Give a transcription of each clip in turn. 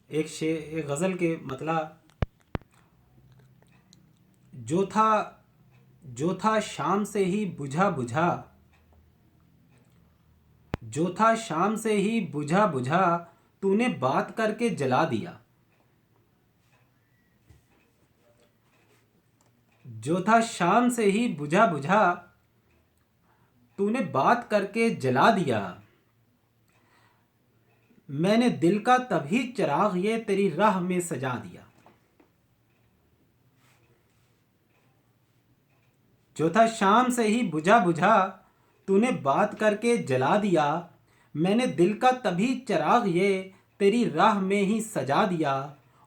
एक गज़ल के मतलब, जो था जो था शाम से ही बुझा बुझा, जो था शाम से ही बुझा बुझा, तूने बात करके जला दिया। जो था शाम से ही बुझा बुझा, तूने बात करके जला दिया। मैंने दिल का तभी चिराग ये तेरी राह में सजा दिया। जो था शाम से ही बुझा बुझा, तूने बात करके जला दिया। मैंने दिल का तभी चिराग ये तेरी राह में ही सजा दिया।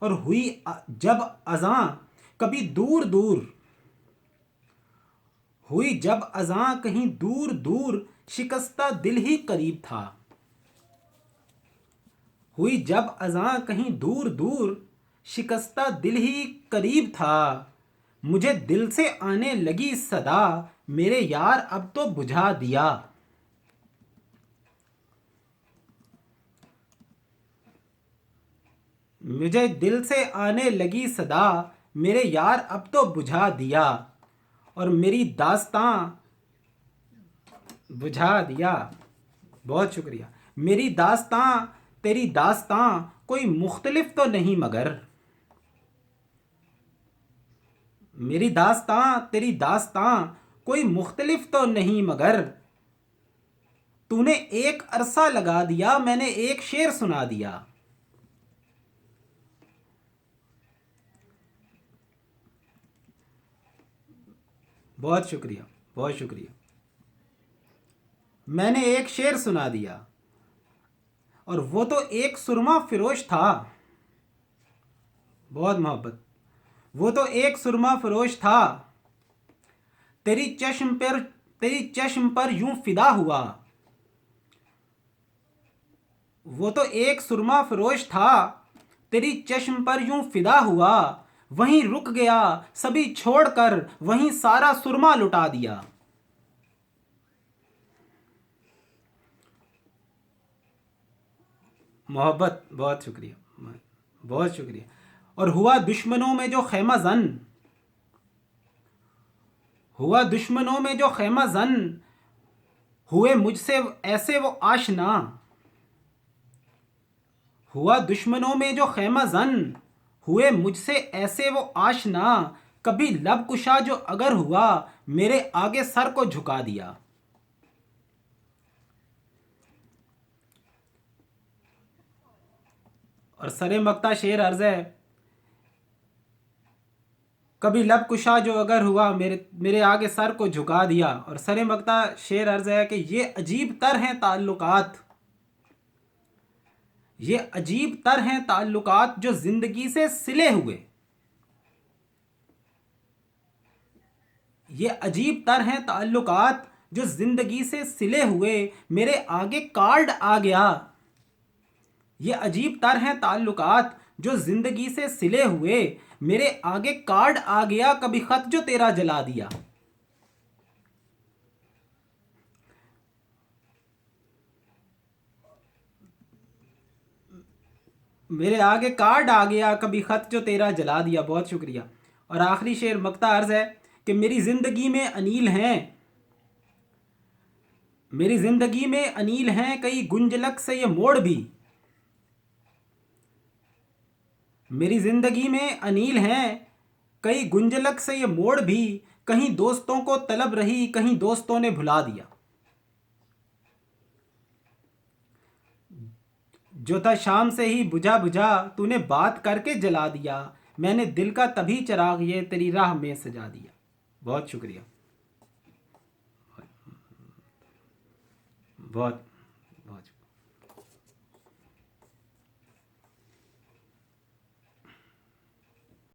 और हुई जब अज़ां कभी दूर दूर, हुई जब अज़ां कहीं दूर दूर, शिकस्ता दिल ही करीब था। हुई जब अज़ां कहीं दूर दूर, शिकस्ता दिल ही करीब था। मुझे दिल से आने लगी सदा, मेरे यार अब तो बुझा दिया। मुझे दिल से आने लगी सदा, मेरे यार अब तो बुझा दिया। और मेरी दास्तां बुझा दिया। बहुत शुक्रिया। मेरी दास्तां तेरी दास्तां कोई मुख्तलिफ तो नहीं मगर, मेरी दास्तां तेरी दास्तां कोई मुख्तलिफ तो नहीं मगर, तूने एक अरसा लगा दिया, मैंने एक शेर सुना दिया। बहुत शुक्रिया, बहुत शुक्रिया। मैंने एक शेर सुना दिया, और वो तो एक सुरमा फिरोश था। बहुत मोहब्बत। वो तो एक सुरमा फिरोश था, तेरी चश्म पर तेरी चश्म पर यूं फिदा हुआ। वो तो एक सुरमा फिरोश था, तेरी चश्म पर यूं फिदा हुआ। वहीं रुक गया सभी छोड़कर, वहीं सारा सुरमा लुटा दिया। मोहब्बत, बहुत शुक्रिया, बहुत शुक्रिया। और हुआ दुश्मनों में जो खैमा जन, हुआ दुश्मनों में जो खैमा जन, हुए मुझसे ऐसे वो आशना। हुआ दुश्मनों में जो खैमा जन, हुए मुझसे ऐसे वो आशना। कभी लब कुशा जो अगर हुआ, मेरे आगे सर को झुका दिया। और सरे मक्ता शेर अर्ज है, कभी लब कुशा जो अगर हुआ, मेरे मेरे आगे सर को झुका दिया। और सरे मक्ता शेर अर्ज है कि ये अजीब तर हैं ताल्लुकात, ये अजीब तर हैं ताल्लुकात जो जिंदगी से सिले हुए। ये अजीब तर हैं ताल्लुकात जो जिंदगी से सिले हुए, मेरे आगे कार्ड आ गया। ये अजीब तर हैं ताल्लुकात जो जिंदगी से सिले हुए, मेरे आगे कार्ड आ गया, कभी खत जो तेरा जला दिया। मेरे आगे कार्ड आ गया, कभी खत जो तेरा जला दिया। बहुत शुक्रिया। और आखिरी शेर मक्ता अर्ज है कि मेरी जिंदगी में अनील हैं, मेरी जिंदगी में अनील हैं कई गुंजलक से ये मोड़ भी। मेरी जिंदगी में अनील हैं कई गुंजलक से ये मोड़ भी, कहीं दोस्तों को तलब रही, कहीं दोस्तों ने भुला दिया। जो था शाम से ही बुझा बुझा, तूने बात करके जला दिया। मैंने दिल का तभी चिराग ये तेरी राह में सजा दिया। बहुत शुक्रिया। बहुत